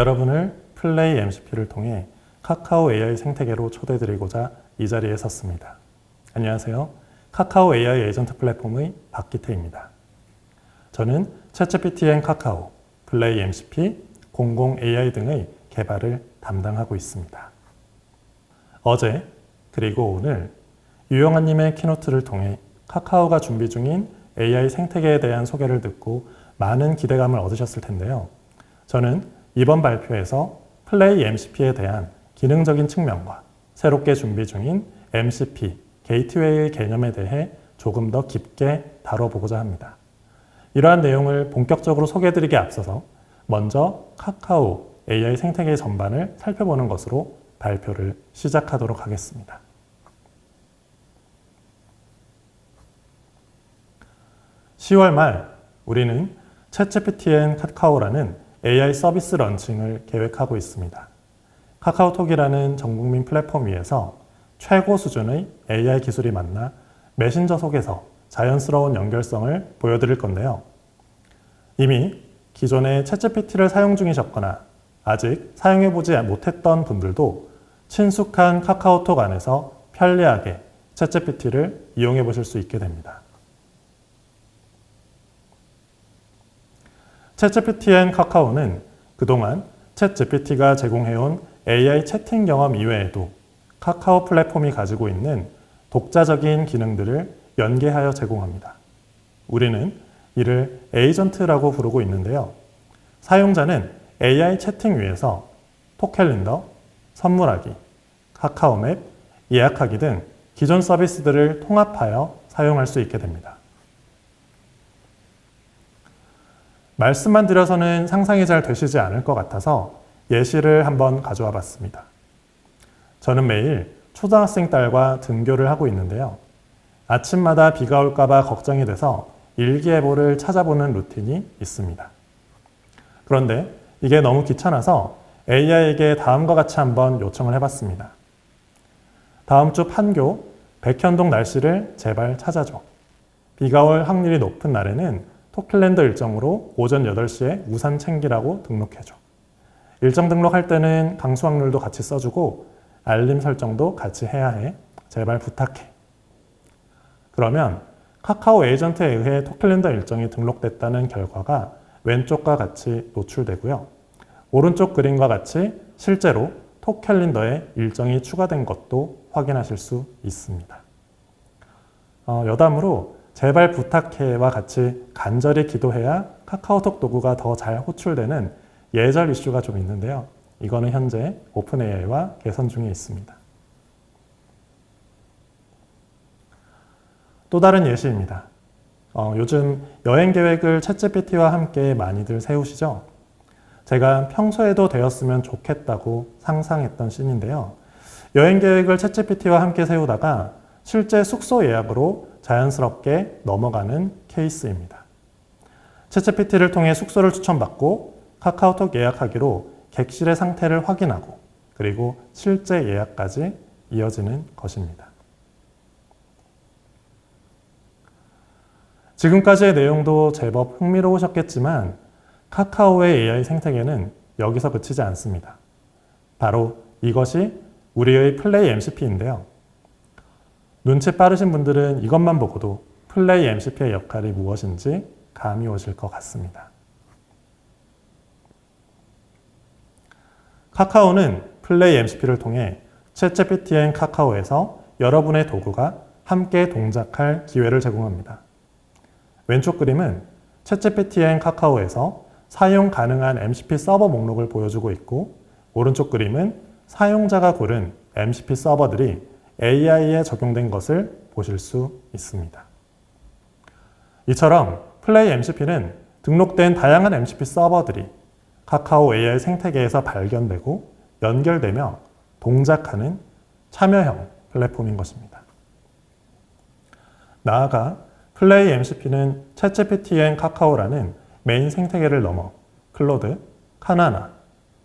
여러분을 플레이 MCP를 통해 카카오 AI 생태계로 초대드리고자 이 자리에 섰습니다. 안녕하세요. 카카오 AI 에이전트 플랫폼의 박기태입니다. 저는 챗GPT 앤 카카오, 플레이 MCP, 공공 AI 등의 개발을 담당하고 있습니다. 어제 그리고 오늘 유영아님의 키노트를 통해 카카오가 준비 중인 AI 생태계에 대한 소개를 듣고 많은 기대감을 얻으셨을 텐데요. 저는 이번 발표에서 플레이 MCP에 대한 기능적인 측면과 새롭게 준비 중인 MCP, 게이트웨이의 개념에 대해 조금 더 깊게 다뤄보고자 합니다. 이러한 내용을 본격적으로 소개해드리기에 앞서서 먼저 카카오 AI 생태계 전반을 살펴보는 것으로 발표를 시작하도록 하겠습니다. 10월 말 우리는 챗GPT 앤 카카오라는 AI 서비스 런칭을 계획하고 있습니다. 카카오톡이라는 전국민 플랫폼 위에서 최고 수준의 AI 기술이 만나 메신저 속에서 자연스러운 연결성을 보여드릴 건데요. 이미 기존의 챗GPT를 사용 중이셨거나 아직 사용해보지 못했던 분들도 친숙한 카카오톡 안에서 편리하게 챗GPT를 이용해 보실 수 있게 됩니다. 챗GPT 앤 카카오는 그동안 챗GPT가 제공해온 AI 채팅 경험 이외에도 카카오 플랫폼이 가지고 있는 독자적인 기능들을 연계하여 제공합니다. 우리는 이를 에이전트라고 부르고 있는데요. 사용자는 AI 채팅 위에서 톡캘린더, 선물하기, 카카오맵, 예약하기 등 기존 서비스들을 통합하여 사용할 수 있게 됩니다. 말씀만 드려서는 상상이 잘 되시지 않을 것 같아서 예시를 한번 가져와 봤습니다. 저는 매일 초등학생 딸과 등교를 하고 있는데요. 아침마다 비가 올까 봐 걱정이 돼서 일기예보를 찾아보는 루틴이 있습니다. 그런데 이게 너무 귀찮아서 AI에게 다음과 같이 한번 요청을 해봤습니다. 다음 주 판교 백현동 날씨를 제발 찾아줘. 비가 올 확률이 높은 날에는 톡캘린더 일정으로 오전 8시에 우산 챙기라고 등록해줘. 일정 등록할 때는 강수 확률도 같이 써주고 알림 설정도 같이 해야 해. 제발 부탁해. 그러면 카카오 에이전트에 의해 톡캘린더 일정이 등록됐다는 결과가 왼쪽과 같이 노출되고요. 오른쪽 그림과 같이 실제로 톡캘린더에 일정이 추가된 것도 확인하실 수 있습니다. 여담으로 제발 부탁해와 같이 간절히 기도해야 카카오톡 도구가 더 잘 호출되는 예절 이슈가 좀 있는데요. 이거는 현재 오픈AI와 개선 중에 있습니다. 또 다른 예시입니다. 요즘 여행 계획을 챗GPT와 함께 많이들 세우시죠? 제가 평소에도 되었으면 좋겠다고 상상했던 씬인데요. 여행 계획을 챗GPT와 함께 세우다가 실제 숙소 예약으로 자연스럽게 넘어가는 케이스입니다. 챗GPT를 통해 숙소를 추천받고 카카오톡 예약하기로 객실의 상태를 확인하고 그리고 실제 예약까지 이어지는 것입니다. 지금까지의 내용도 제법 흥미로우셨겠지만 카카오의 AI 생태계는 여기서 그치지 않습니다. 바로 이것이 우리의 플레이 MCP인데요. 눈치 빠르신 분들은 이것만 보고도 플레이 MCP의 역할이 무엇인지 감이 오실 것 같습니다. 카카오는 플레이 MCP를 통해 챗GPT 앤 카카오에서 여러분의 도구가 함께 동작할 기회를 제공합니다. 왼쪽 그림은 챗GPT 앤 카카오에서 사용 가능한 MCP 서버 목록을 보여주고 있고 오른쪽 그림은 사용자가 고른 MCP 서버들이 AI에 적용된 것을 보실 수 있습니다. 이처럼 플레이 MCP는 등록된 다양한 MCP 서버들이 카카오 AI 생태계에서 발견되고 연결되며 동작하는 참여형 플랫폼인 것입니다. 나아가 플레이 MCP는 챗GPT 앤 카카오라는 메인 생태계를 넘어 클로드, 카나나,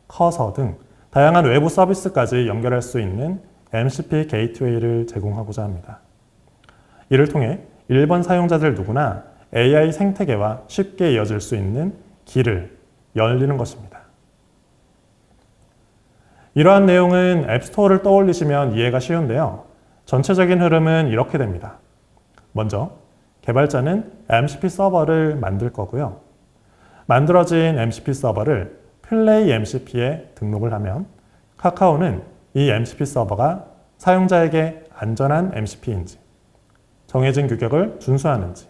커서 등 다양한 외부 서비스까지 연결할 수 있는 MCP 게이트웨이를 제공하고자 합니다. 이를 통해 일반 사용자들 누구나 AI 생태계와 쉽게 이어질 수 있는 길을 열리는 것입니다. 이러한 내용은 앱스토어를 떠올리시면 이해가 쉬운데요. 전체적인 흐름은 이렇게 됩니다. 먼저 개발자는 MCP 서버를 만들 거고요. 만들어진 MCP 서버를 플레이 MCP에 등록을 하면 카카오는 이 MCP 서버가 사용자에게 안전한 MCP인지, 정해진 규격을 준수하는지,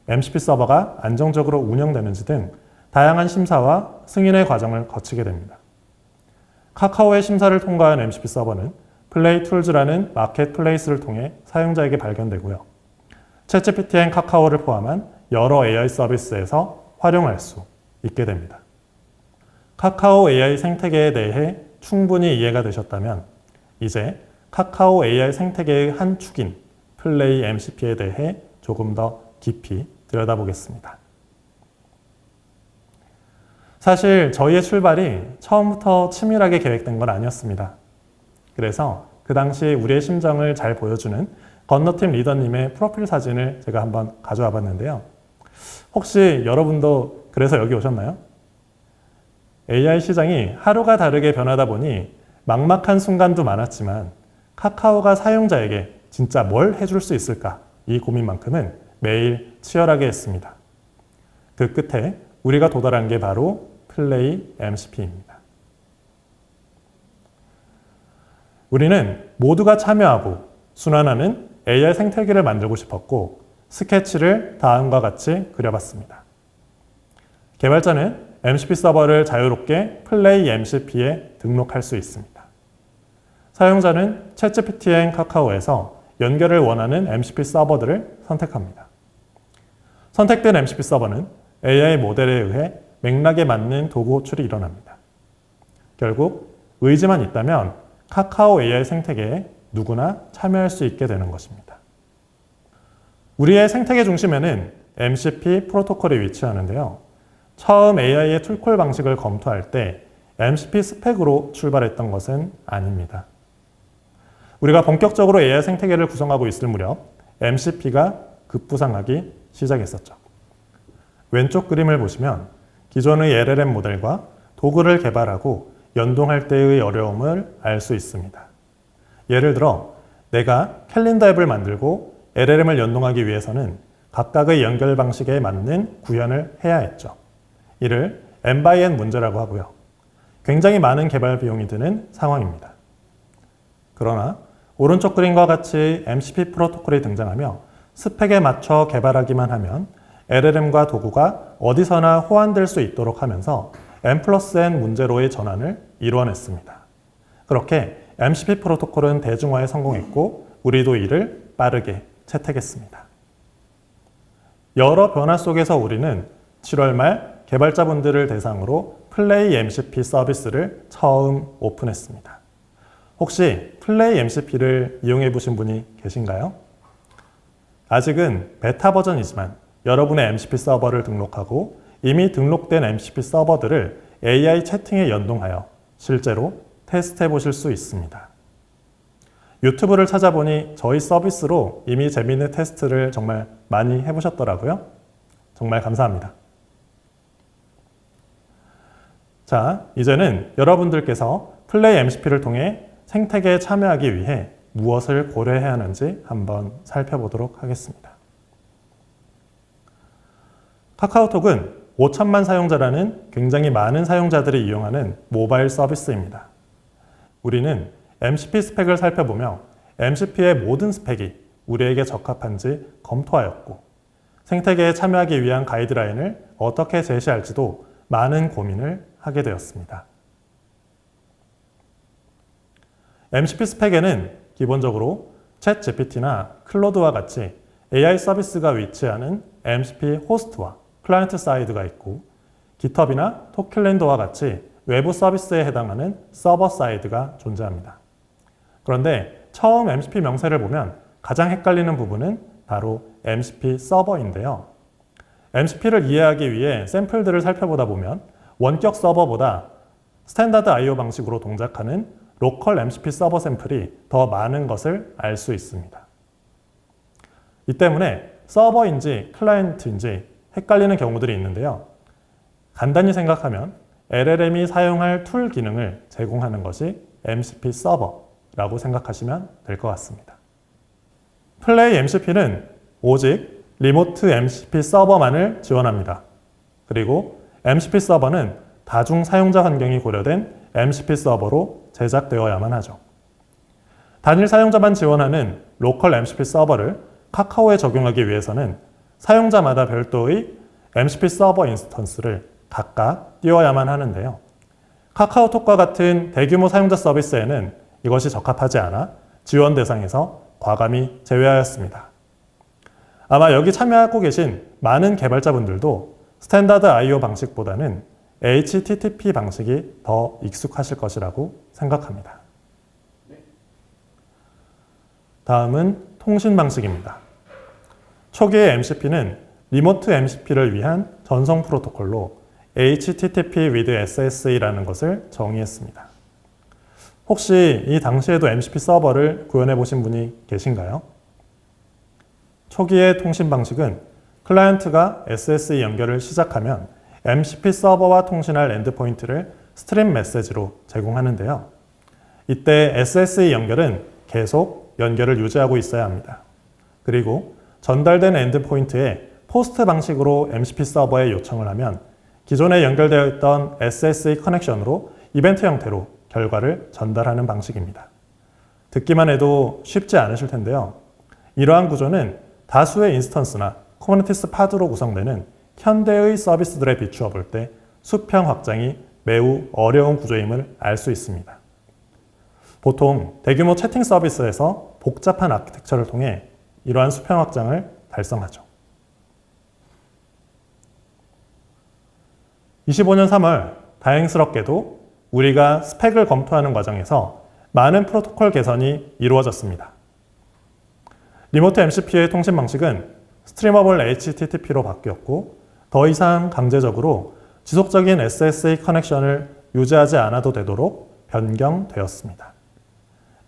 MCP 서버가 안정적으로 운영되는지 등 다양한 심사와 승인의 과정을 거치게 됩니다. 카카오의 심사를 통과한 MCP 서버는 플레이 툴즈라는 마켓플레이스를 통해 사용자에게 발견되고요. 챗GPT 앤 카카오를 포함한 여러 AI 서비스에서 활용할 수 있게 됩니다. 카카오 AI 생태계에 대해 충분히 이해가 되셨다면 이제 카카오 AI 생태계의 한 축인 플레이 MCP에 대해 조금 더 깊이 들여다보겠습니다. 사실 저희의 출발이 처음부터 치밀하게 계획된 건 아니었습니다. 그래서 그 당시 우리의 심정을 잘 보여주는 건너팀 리더님의 프로필 사진을 제가 한번 가져와 봤는데요. 혹시 여러분도 그래서 여기 오셨나요? AI 시장이 하루가 다르게 변하다 보니 막막한 순간도 많았지만 카카오가 사용자에게 진짜 뭘 해줄 수 있을까? 이 고민만큼은 매일 치열하게 했습니다. 그 끝에 우리가 도달한 게 바로 플레이 MCP입니다. 우리는 모두가 참여하고 순환하는 AI 생태계를 만들고 싶었고 스케치를 다음과 같이 그려봤습니다. 개발자는 MCP 서버를 자유롭게 플레이 MCP에 등록할 수 있습니다. 사용자는 챗GPT 앤 카카오에서 연결을 원하는 MCP 서버들을 선택합니다. 선택된 MCP 서버는 AI 모델에 의해 맥락에 맞는 도구 호출이 일어납니다. 결국 의지만 있다면 카카오 AI 생태계에 누구나 참여할 수 있게 되는 것입니다. 우리의 생태계 중심에는 MCP 프로토콜이 위치하는데요. 처음 AI의 툴콜 방식을 검토할 때 MCP 스펙으로 출발했던 것은 아닙니다. 우리가 본격적으로 AI 생태계를 구성하고 있을 무렵 MCP가 급부상하기 시작했었죠. 왼쪽 그림을 보시면 기존의 LLM 모델과 도구를 개발하고 연동할 때의 어려움을 알 수 있습니다. 예를 들어 내가 캘린더 앱을 만들고 LLM을 연동하기 위해서는 각각의 연결 방식에 맞는 구현을 해야 했죠. 이를 N/N 문제라고 하고요. 굉장히 많은 개발 비용이 드는 상황입니다. 그러나 오른쪽 그림과 같이 MCP 프로토콜이 등장하며 스펙에 맞춰 개발하기만 하면 LLM과 도구가 어디서나 호환될 수 있도록 하면서 N+N 문제로의 전환을 이루어냈습니다. 그렇게 MCP 프로토콜은 대중화에 성공했고 우리도 이를 빠르게 채택했습니다. 여러 변화 속에서 우리는 7월 말 개발자분들을 대상으로 플레이 MCP 서비스를 처음 오픈했습니다. 혹시 플레이 MCP를 이용해 보신 분이 계신가요? 아직은 베타 버전이지만 여러분의 MCP 서버를 등록하고 이미 등록된 MCP 서버들을 AI 채팅에 연동하여 실제로 테스트해 보실 수 있습니다. 유튜브를 찾아보니 저희 서비스로 이미 재미있는 테스트를 정말 많이 해보셨더라고요. 정말 감사합니다. 자, 이제는 여러분들께서 플레이 MCP를 통해 생태계에 참여하기 위해 무엇을 고려해야 하는지 한번 살펴보도록 하겠습니다. 카카오톡은 5천만 사용자라는 굉장히 많은 사용자들이 이용하는 모바일 서비스입니다. 우리는 MCP 스펙을 살펴보며 MCP의 모든 스펙이 우리에게 적합한지 검토하였고 생태계에 참여하기 위한 가이드라인을 어떻게 제시할지도 많은 고민을 하게 되었습니다. MCP 스펙에는 기본적으로 챗GPT나 클로드와 같이 AI 서비스가 위치하는 MCP 호스트와 클라이언트 사이드가 있고 GitHub이나 토킬랜드와 같이 외부 서비스에 해당하는 서버 사이드가 존재합니다. 그런데 처음 MCP 명세를 보면 가장 헷갈리는 부분은 바로 MCP 서버인데요. MCP를 이해하기 위해 샘플들을 살펴보다 보면 원격 서버보다 스탠다드 I/O 방식으로 동작하는 로컬 MCP 서버 샘플이 더 많은 것을 알 수 있습니다. 이 때문에 서버인지 클라이언트인지 헷갈리는 경우들이 있는데요. 간단히 생각하면 LLM이 사용할 툴 기능을 제공하는 것이 MCP 서버라고 생각하시면 될 것 같습니다. 플레이 MCP는 오직 리모트 MCP 서버만을 지원합니다. 그리고 MCP 서버는 다중 사용자 환경이 고려된 MCP 서버로 제작되어야만 하죠. 단일 사용자만 지원하는 로컬 MCP 서버를 카카오에 적용하기 위해서는 사용자마다 별도의 MCP 서버 인스턴스를 각각 띄워야만 하는데요. 카카오톡과 같은 대규모 사용자 서비스에는 이것이 적합하지 않아 지원 대상에서 과감히 제외하였습니다. 아마 여기 참여하고 계신 많은 개발자분들도 스탠다드 I/O 방식보다는 HTTP 방식이 더 익숙하실 것이라고 생각합니다. 다음은 통신 방식입니다. 초기의 MCP는 리모트 MCP를 위한 전송 프로토콜로 HTTP with SSA라는 것을 정의했습니다. 혹시 이 당시에도 MCP 서버를 구현해 보신 분이 계신가요? 초기의 통신 방식은 클라이언트가 SSA 연결을 시작하면 MCP 서버와 통신할 엔드포인트를 스트림 메시지로 제공하는데요. 이때 SSA 연결은 계속 연결을 유지하고 있어야 합니다. 그리고 전달된 엔드포인트에 포스트 방식으로 MCP 서버에 요청을 하면 기존에 연결되어 있던 SSA 커넥션으로 이벤트 형태로 결과를 전달하는 방식입니다. 듣기만 해도 쉽지 않으실 텐데요. 이러한 구조는 다수의 인스턴스나 쿠버네티스 파드로 구성되는 현대의 서비스들에 비추어 볼 때 수평 확장이 매우 어려운 구조임을 알 수 있습니다. 보통 대규모 채팅 서비스에서 복잡한 아키텍처를 통해 이러한 수평 확장을 달성하죠. 25년 3월 다행스럽게도 우리가 스펙을 검토하는 과정에서 많은 프로토콜 개선이 이루어졌습니다. 리모트 MCP의 통신 방식은 스트리머블 HTTP로 바뀌었고 더 이상 강제적으로 지속적인 SSA 커넥션을 유지하지 않아도 되도록 변경되었습니다.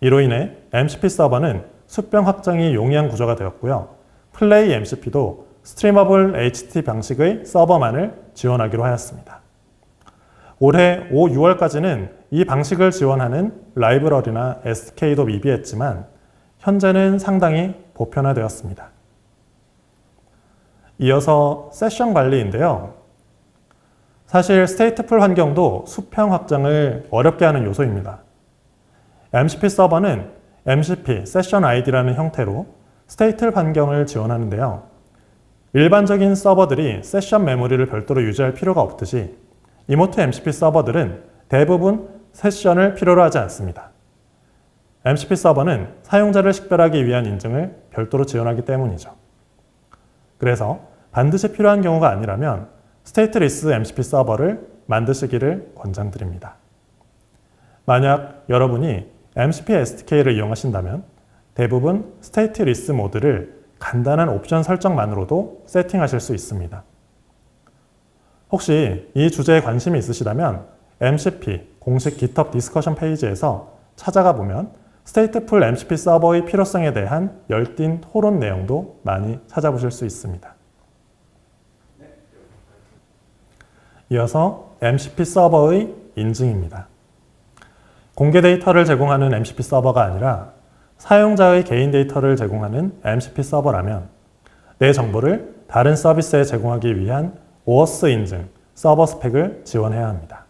이로 인해 MCP 서버는 수평 확장이 용이한 구조가 되었고요. 플레이 MCP도 스트리머블 HTTP 방식의 서버만을 지원하기로 하였습니다. 올해 5, 6월까지는 이 방식을 지원하는 라이브러리나 SDK도 미비했지만 현재는 상당히 보편화되었습니다. 이어서 세션 관리인데요. 사실 스테이트풀 환경도 수평 확장을 어렵게 하는 요소입니다. MCP 서버는 MCP 세션 ID라는 형태로 스테이트 환경을 지원하는데요. 일반적인 서버들이 세션 메모리를 별도로 유지할 필요가 없듯이 리모트 MCP 서버들은 대부분 세션을 필요로 하지 않습니다. MCP 서버는 사용자를 식별하기 위한 인증을 별도로 지원하기 때문이죠. 그래서 반드시 필요한 경우가 아니라면 스테이트리스 MCP 서버를 만드시기를 권장드립니다. 만약 여러분이 MCP SDK를 이용하신다면 대부분 스테이트리스 모드를 간단한 옵션 설정만으로도 세팅하실 수 있습니다. 혹시 이 주제에 관심이 있으시다면 MCP 공식 GitHub 디스커션 페이지에서 찾아가 보면 스테이트풀 MCP 서버의 필요성에 대한 열띤 토론 내용도 많이 찾아보실 수 있습니다. 이어서 MCP 서버의 인증입니다. 공개 데이터를 제공하는 MCP 서버가 아니라 사용자의 개인 데이터를 제공하는 MCP 서버라면 내 정보를 다른 서비스에 제공하기 위한 OAuth 인증, 서버 스펙을 지원해야 합니다.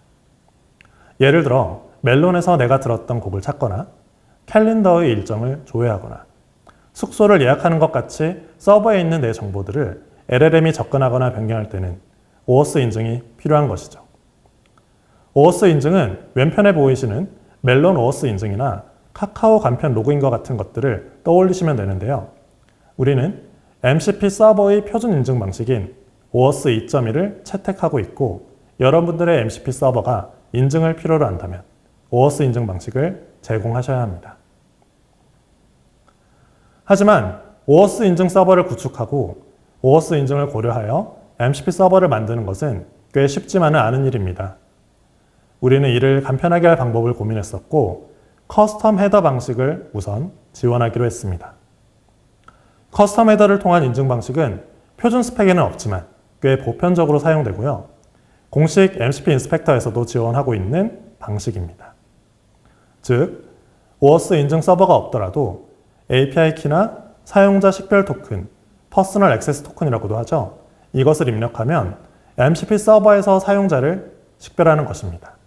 예를 들어 멜론에서 내가 들었던 곡을 찾거나 캘린더의 일정을 조회하거나 숙소를 예약하는 것 같이 서버에 있는 내 정보들을 LLM이 접근하거나 변경할 때는 OAuth 인증이 필요한 것이죠. OAuth 인증은 왼편에 보이시는 멜론 OAuth 인증이나 카카오 간편 로그인과 같은 것들을 떠올리시면 되는데요. 우리는 MCP 서버의 표준 인증 방식인 OAuth 2.1을 채택하고 있고 여러분들의 MCP 서버가 인증을 필요로 한다면 OAuth 인증 방식을 제공하셔야 합니다. 하지만 OAuth 인증 서버를 구축하고 OAuth 인증을 고려하여 MCP 서버를 만드는 것은 꽤 쉽지만은 않은 일입니다. 우리는 이를 간편하게 할 방법을 고민했었고 커스텀 헤더 방식을 우선 지원하기로 했습니다. 커스텀 헤더를 통한 인증 방식은 표준 스펙에는 없지만 꽤 보편적으로 사용되고요. 공식 MCP 인스펙터에서도 지원하고 있는 방식입니다. 즉, OAuth 인증 서버가 없더라도 API 키나 사용자 식별 토큰, 퍼스널 액세스 토큰이라고도 하죠. 이것을 입력하면 MCP 서버에서 사용자를 식별하는 것입니다.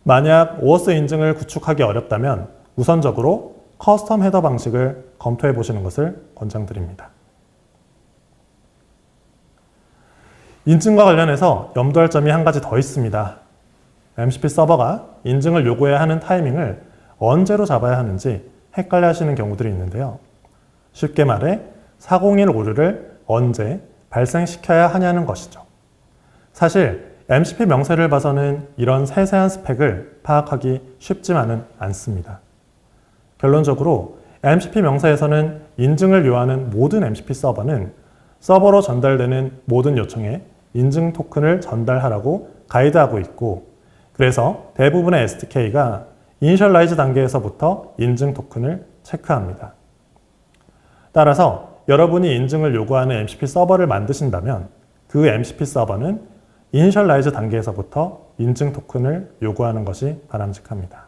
만약 OAuth 인증을 구축하기 어렵다면 우선적으로 커스텀 헤더 방식을 검토해 보시는 것을 권장드립니다. 인증과 관련해서 염두할 점이 한 가지 더 있습니다. MCP 서버가 인증을 요구해야 하는 타이밍을 언제로 잡아야 하는지 헷갈려 하시는 경우들이 있는데요. 쉽게 말해 401 오류를 언제 발생시켜야 하냐는 것이죠. 사실 MCP 명세를 봐서는 이런 세세한 스펙을 파악하기 쉽지만은 않습니다. 결론적으로 MCP 명세에서는 인증을 요하는 모든 MCP 서버는 서버로 전달되는 모든 요청에 인증 토큰을 전달하라고 가이드하고 있고, 그래서 대부분의 SDK가 이니셜라이즈 단계에서부터 인증 토큰을 체크합니다. 따라서 여러분이 인증을 요구하는 MCP 서버를 만드신다면 그 MCP 서버는 이니셜라이즈 단계에서부터 인증 토큰을 요구하는 것이 바람직합니다.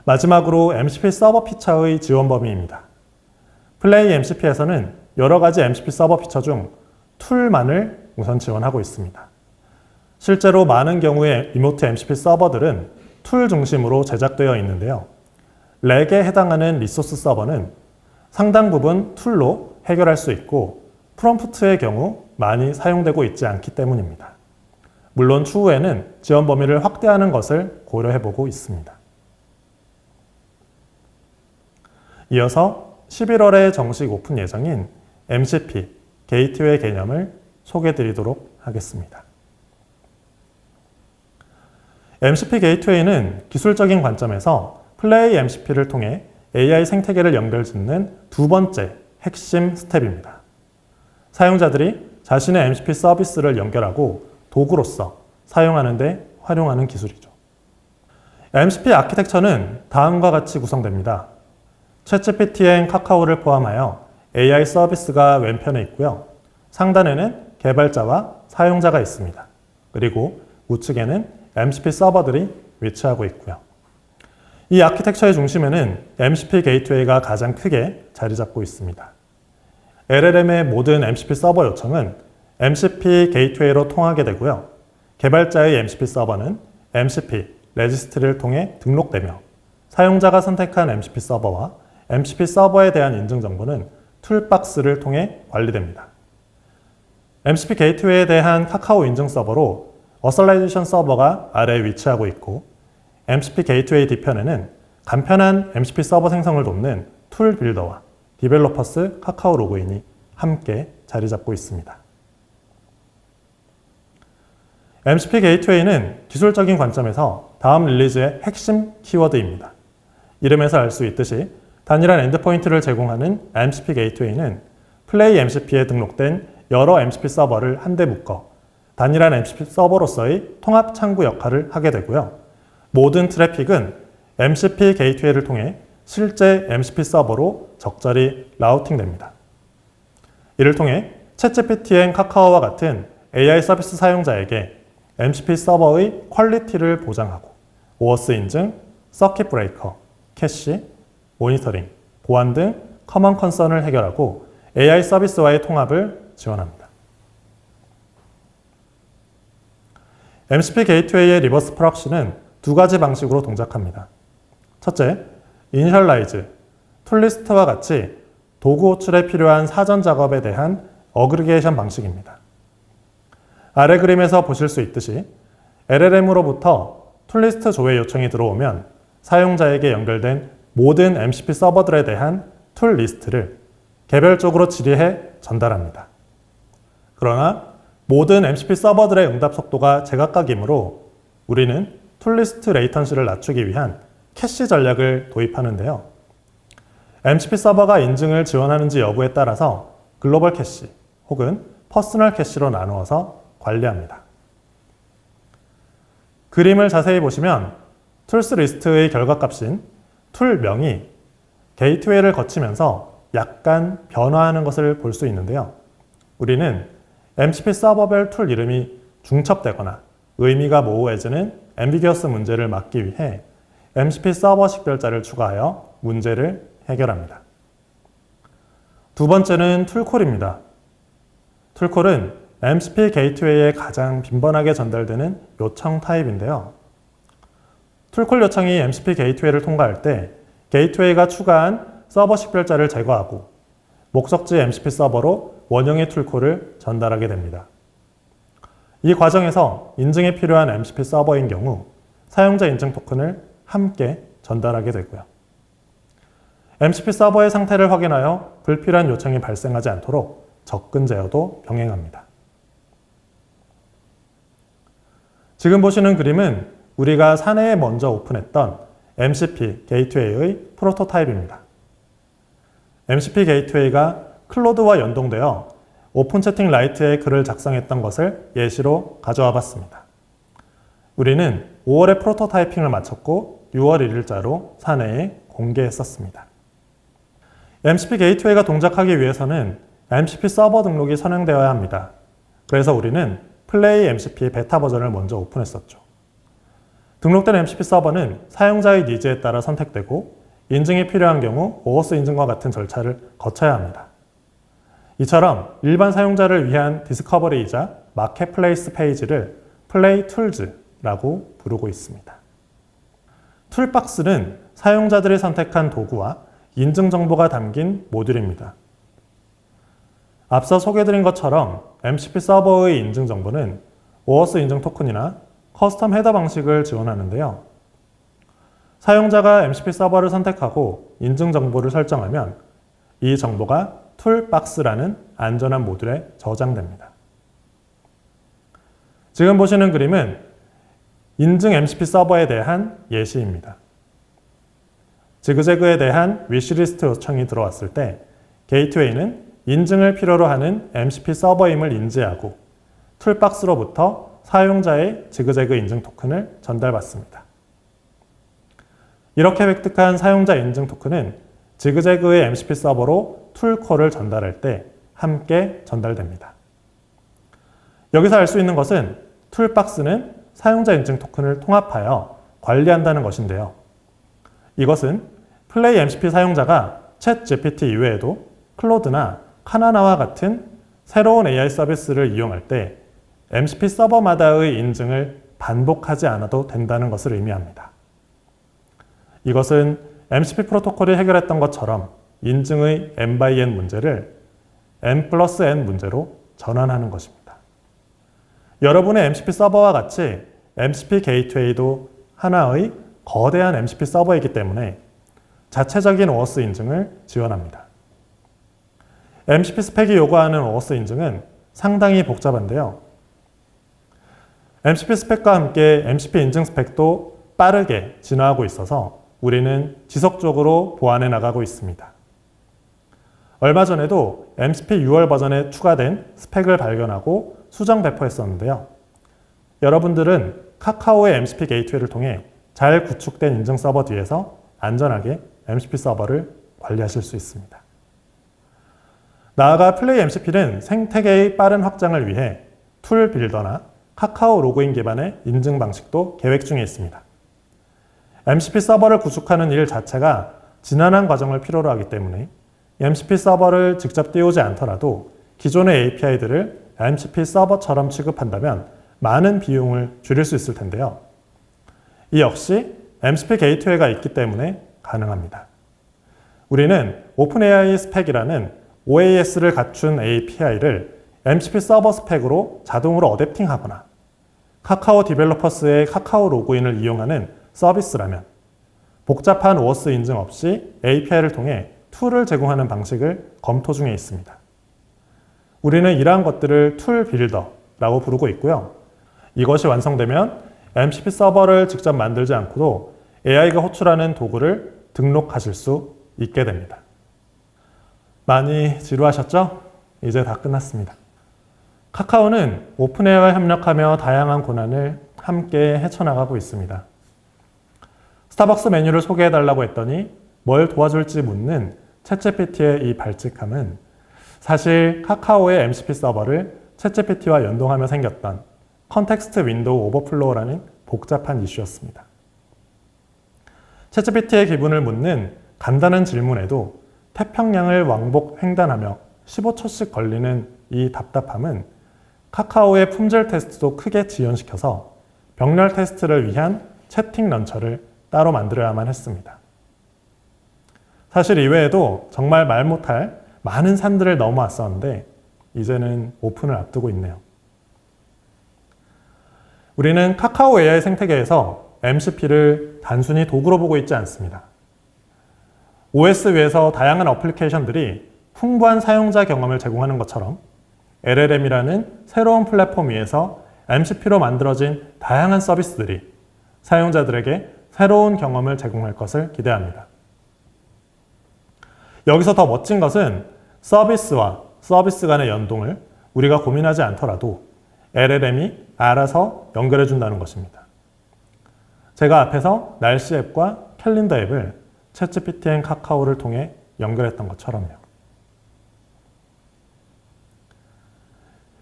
마지막으로 MCP 서버 피처의 지원 범위입니다. 플레이 MCP에서는 여러 가지 MCP 서버 피처 중 툴만을 우선 지원하고 있습니다. 실제로 많은 경우의 리모트 MCP 서버들은 툴 중심으로 제작되어 있는데요. 렉에 해당하는 리소스 서버는 상당 부분 툴로 해결할 수 있고 프롬프트의 경우 많이 사용되고 있지 않기 때문입니다. 물론 추후에는 지원 범위를 확대하는 것을 고려해보고 있습니다. 이어서 11월에 정식 오픈 예정인 MCP 게이트웨이 개념을 소개해드리도록 하겠습니다. MCP 게이트웨이는 기술적인 관점에서 플레이 MCP를 통해 AI 생태계를 연결짓는 두 번째 핵심 스텝입니다. 사용자들이 자신의 MCP 서비스를 연결하고 도구로서 사용하는 데 활용하는 기술이죠. MCP 아키텍처는 다음과 같이 구성됩니다. 챗GPT엔 카카오를 포함하여 AI 서비스가 왼편에 있고요. 상단에는 개발자와 사용자가 있습니다. 그리고 우측에는 MCP 서버들이 위치하고 있고요. 이 아키텍처의 중심에는 MCP 게이트웨이가 가장 크게 자리 잡고 있습니다. LLM의 모든 MCP 서버 요청은 MCP 게이트웨이로 통하게 되고요. 개발자의 MCP 서버는 MCP 레지스트리를 통해 등록되며 사용자가 선택한 MCP 서버와 MCP 서버에 대한 인증 정보는 툴박스를 통해 관리됩니다. MCP 게이트웨이에 대한 카카오 인증 서버로 어설라이제이션 서버가 아래에 위치하고 있고 MCP 게이트웨이 뒤편에는 간편한 MCP 서버 생성을 돕는 툴 빌더와 디벨로퍼스 카카오 로그인이 함께 자리 잡고 있습니다. MCP 게이트웨이는 기술적인 관점에서 다음 릴리즈의 핵심 키워드입니다. 이름에서 알 수 있듯이 단일한 엔드포인트를 제공하는 MCP 게이트웨이는 플레이 MCP에 등록된 여러 MCP 서버를 한데 묶어 단일한 MCP 서버로서의 통합 창구 역할을 하게 되고요. 모든 트래픽은 MCP 게이트웨이를 통해 실제 MCP 서버로 적절히 라우팅됩니다. 이를 통해 챗GPT엔 카카오와 같은 AI 서비스 사용자에게 MCP 서버의 퀄리티를 보장하고 OAuth 인증, 서킷 브레이커, 캐시, 모니터링, 보안 등 커먼 컨선을 해결하고 AI 서비스와의 통합을 지원합니다. MCP 게이트웨이의 리버스 프록시는 두 가지 방식으로 동작합니다. 첫째, 이니셜라이즈, 툴리스트와 같이 도구 호출에 필요한 사전 작업에 대한 어그리게이션 방식입니다. 아래 그림에서 보실 수 있듯이 LLM으로부터 툴리스트 조회 요청이 들어오면 사용자에게 연결된 모든 MCP 서버들에 대한 툴 리스트를 개별적으로 질의해 전달합니다. 그러나 모든 MCP 서버들의 응답 속도가 제각각이므로 우리는 툴리스트 레이턴시를 낮추기 위한 캐시 전략을 도입하는데요. MCP 서버가 인증을 지원하는지 여부에 따라서 글로벌 캐시 혹은 퍼스널 캐시로 나누어서 관리합니다. 그림을 자세히 보시면 툴스 리스트의 결과값인 툴명이 게이트웨이를 거치면서 약간 변화하는 것을 볼 수 있는데요. 우리는 MCP 서버별 툴 이름이 중첩되거나 의미가 모호해지는 앰비기어스 문제를 막기 위해 MCP 서버 식별자를 추가하여 문제를 해결합니다. 두 번째는 툴콜입니다. 툴콜은 MCP 게이트웨이에 가장 빈번하게 전달되는 요청 타입인데요. 툴콜 요청이 MCP 게이트웨이를 통과할 때 게이트웨이가 추가한 서버 식별자를 제거하고 목적지 MCP 서버로 원형의 툴콜을 전달하게 됩니다. 이 과정에서 인증에 필요한 MCP 서버인 경우 사용자 인증 토큰을 함께 전달하게 되고요. MCP 서버의 상태를 확인하여 불필요한 요청이 발생하지 않도록 접근 제어도 병행합니다. 지금 보시는 그림은 우리가 사내에 먼저 오픈했던 MCP 게이트웨이의 프로토타입입니다. MCP 게이트웨이가 클로드와 연동되어 오픈 채팅 라이트에 글을 작성했던 것을 예시로 가져와 봤습니다. 우리는 5월에 프로토타이핑을 마쳤고 6월 1일자로 사내에 공개했었습니다. MCP 게이트웨이가 동작하기 위해서는 MCP 서버 등록이 선행되어야 합니다. 그래서 우리는 플레이 MCP 베타 버전을 먼저 오픈했었죠. 등록된 MCP 서버는 사용자의 니즈에 따라 선택되고 인증이 필요한 경우 OAuth 인증과 같은 절차를 거쳐야 합니다. 이처럼 일반 사용자를 위한 디스커버리이자 마켓플레이스 페이지를 플레이 툴즈라고 부르고 있습니다. 툴박스는 사용자들이 선택한 도구와 인증 정보가 담긴 모듈입니다. 앞서 소개드린 것처럼 MCP 서버의 인증 정보는 OAuth 인증 토큰이나 커스텀 헤더 방식을 지원하는데요. 사용자가 MCP 서버를 선택하고 인증 정보를 설정하면 이 정보가 툴박스라는 안전한 모듈에 저장됩니다. 지금 보시는 그림은 인증 MCP 서버에 대한 예시입니다. 지그재그에 대한 위시리스트 요청이 들어왔을 때 게이트웨이는 인증을 필요로 하는 MCP 서버임을 인지하고 툴박스로부터 사용자의 지그재그 인증 토큰을 전달받습니다. 이렇게 획득한 사용자 인증 토큰은 지그재그의 MCP 서버로 툴콜을 전달할 때 함께 전달됩니다. 여기서 알 수 있는 것은 툴박스는 사용자 인증 토큰을 통합하여 관리한다는 것인데요. 이것은 플레이 MCP 사용자가 챗 GPT 이외에도 클로드나 카나나와 같은 새로운 AI 서비스를 이용할 때 MCP 서버마다의 인증을 반복하지 않아도 된다는 것을 의미합니다. 이것은 MCP 프로토콜이 해결했던 것처럼 인증의 N/N 문제를 N+N 문제로 전환하는 것입니다. 여러분의 MCP 서버와 같이 MCP 게이트웨이도 하나의 거대한 MCP 서버이기 때문에 자체적인 OAuth 인증을 지원합니다. MCP 스펙이 요구하는 OAuth 인증은 상당히 복잡한데요. MCP 스펙과 함께 MCP 인증 스펙도 빠르게 진화하고 있어서 우리는 지속적으로 보완해 나가고 있습니다. 얼마 전에도 MCP 6월 버전에 추가된 스펙을 발견하고 수정 배포했었는데요. 여러분들은 카카오의 MCP 게이트웨이를 통해 잘 구축된 인증 서버 뒤에서 안전하게 MCP 서버를 관리하실 수 있습니다. 나아가 플레이 MCP는 생태계의 빠른 확장을 위해 툴 빌더나 카카오 로그인 기반의 인증 방식도 계획 중에 있습니다. MCP 서버를 구축하는 일 자체가 지난한 과정을 필요로 하기 때문에 MCP 서버를 직접 띄우지 않더라도 기존의 API들을 MCP 서버처럼 취급한다면 많은 비용을 줄일 수 있을 텐데요. 이 역시 MCP 게이트웨이가 있기 때문에 가능합니다. 우리는 오픈AI 스펙이라는 OAS를 갖춘 API를 MCP 서버 스펙으로 자동으로 어댑팅하거나 카카오 디벨로퍼스의 카카오 로그인을 이용하는 서비스라면 복잡한 OAuth 인증 없이 API를 통해 툴을 제공하는 방식을 검토 중에 있습니다. 우리는 이러한 것들을 툴 빌더라고 부르고 있고요. 이것이 완성되면 MCP 서버를 직접 만들지 않고도 AI가 호출하는 도구를 등록하실 수 있게 됩니다. 많이 지루하셨죠? 이제 다 끝났습니다. 카카오는 오픈AI와 협력하며 다양한 고난을 함께 헤쳐나가고 있습니다. 스타벅스 메뉴를 소개해달라고 했더니 뭘 도와줄지 묻는 챗GPT의 이 발칙함은 사실 카카오의 MCP 서버를 챗GPT와 연동하며 생겼던 컨텍스트 윈도우 오버플로우라는 복잡한 이슈였습니다. 챗GPT의 기분을 묻는 간단한 질문에도 태평양을 왕복 횡단하며 15초씩 걸리는 이 답답함은 카카오의 품질 테스트도 크게 지연시켜서 병렬 테스트를 위한 채팅 런처를 따로 만들어야만 했습니다. 사실 이외에도 정말 말 못할 많은 산들을 넘어왔었는데 이제는 오픈을 앞두고 있네요. 우리는 카카오 AI 생태계에서 MCP를 단순히 도구로 보고 있지 않습니다. OS 위에서 다양한 어플리케이션들이 풍부한 사용자 경험을 제공하는 것처럼 LLM이라는 새로운 플랫폼 위에서 MCP로 만들어진 다양한 서비스들이 사용자들에게 새로운 경험을 제공할 것을 기대합니다. 여기서 더 멋진 것은 서비스와 서비스 간의 연동을 우리가 고민하지 않더라도 LLM이 알아서 연결해 준다는 것입니다. 제가 앞에서 날씨 앱과 캘린더 앱을 챗GPT 앤 카카오를 통해 연결했던 것처럼요.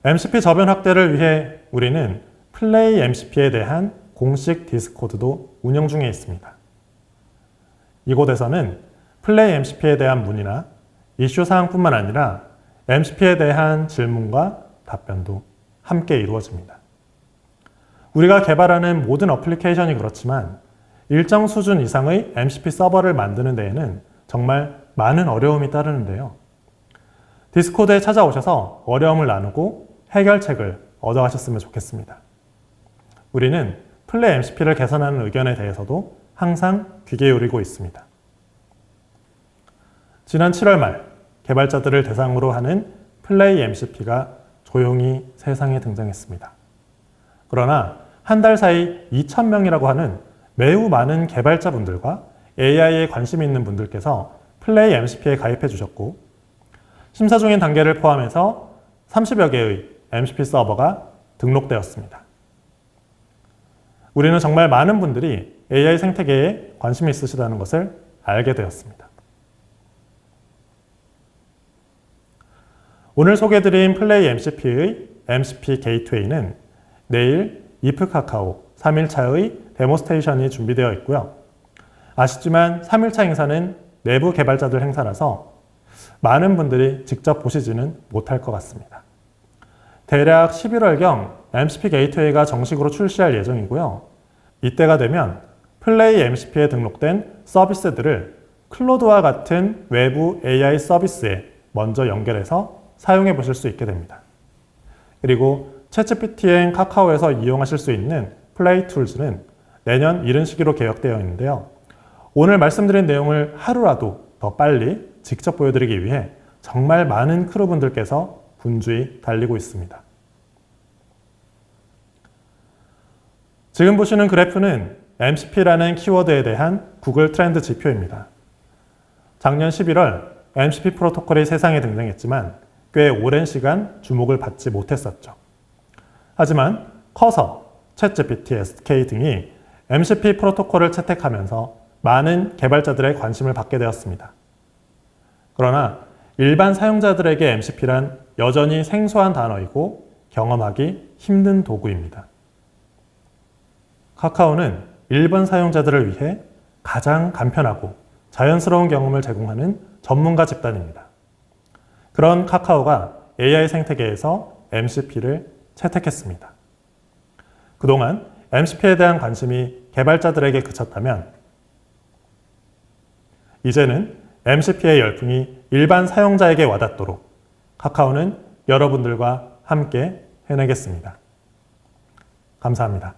MCP 저변 확대를 위해 우리는 플레이 MCP에 대한 공식 디스코드도 운영 중에 있습니다. 이곳에서는 플레이 MCP에 대한 문의나 이슈 사항뿐만 아니라 MCP에 대한 질문과 답변도 함께 이루어집니다. 우리가 개발하는 모든 어플리케이션이 그렇지만 일정 수준 이상의 MCP 서버를 만드는 데에는 정말 많은 어려움이 따르는데요. 디스코드에 찾아오셔서 어려움을 나누고 해결책을 얻어가셨으면 좋겠습니다. 우리는 플레이 MCP를 개선하는 의견에 대해서도 항상 귀 기울이고 있습니다. 지난 7월 말 개발자들을 대상으로 하는 플레이 MCP가 조용히 세상에 등장했습니다. 그러나 한 달 사이 2,000명이라고 하는 매우 많은 개발자분들과 AI에 관심이 있는 분들께서 플레이 MCP에 가입해 주셨고 심사 중인 단계를 포함해서 30여 개의 MCP 서버가 등록되었습니다. 우리는 정말 많은 분들이 AI 생태계에 관심이 있으시다는 것을 알게 되었습니다. 오늘 소개해드린 플레이 MCP의 MCP 게이트웨이는 내일 if 카카오 3일차의 데모스테이션이 준비되어 있고요. 아쉽지만 3일차 행사는 내부 개발자들 행사라서 많은 분들이 직접 보시지는 못할 것 같습니다. 대략 11월경 MCP 게이트웨이가 정식으로 출시할 예정이고요. 이때가 되면 플레이 MCP에 등록된 서비스들을 클로드와 같은 외부 AI 서비스에 먼저 연결해서 사용해 보실 수 있게 됩니다. 그리고 챗GPT 앤 카카오에서 이용하실 수 있는 플레이 툴즈는 내년 이른 시기로 계획되어 있는데요. 오늘 말씀드린 내용을 하루라도 더 빨리 직접 보여드리기 위해 정말 많은 크루분들께서 분주히 달리고 있습니다. 지금 보시는 그래프는 MCP라는 키워드에 대한 구글 트렌드 지표입니다. 작년 11월 MCP 프로토콜이 세상에 등장했지만 꽤 오랜 시간 주목을 받지 못했었죠. 하지만 커서, 챗GPT, SK 등이 MCP 프로토콜을 채택하면서 많은 개발자들의 관심을 받게 되었습니다. 그러나 일반 사용자들에게 MCP란 여전히 생소한 단어이고 경험하기 힘든 도구입니다. 카카오는 일반 사용자들을 위해 가장 간편하고 자연스러운 경험을 제공하는 전문가 집단입니다. 그런 카카오가 AI 생태계에서 MCP를 채택했습니다. 그동안 MCP에 대한 관심이 개발자들에게 그쳤다면 이제는 MCP의 열풍이 일반 사용자에게 와닿도록 카카오는 여러분들과 함께 해내겠습니다. 감사합니다.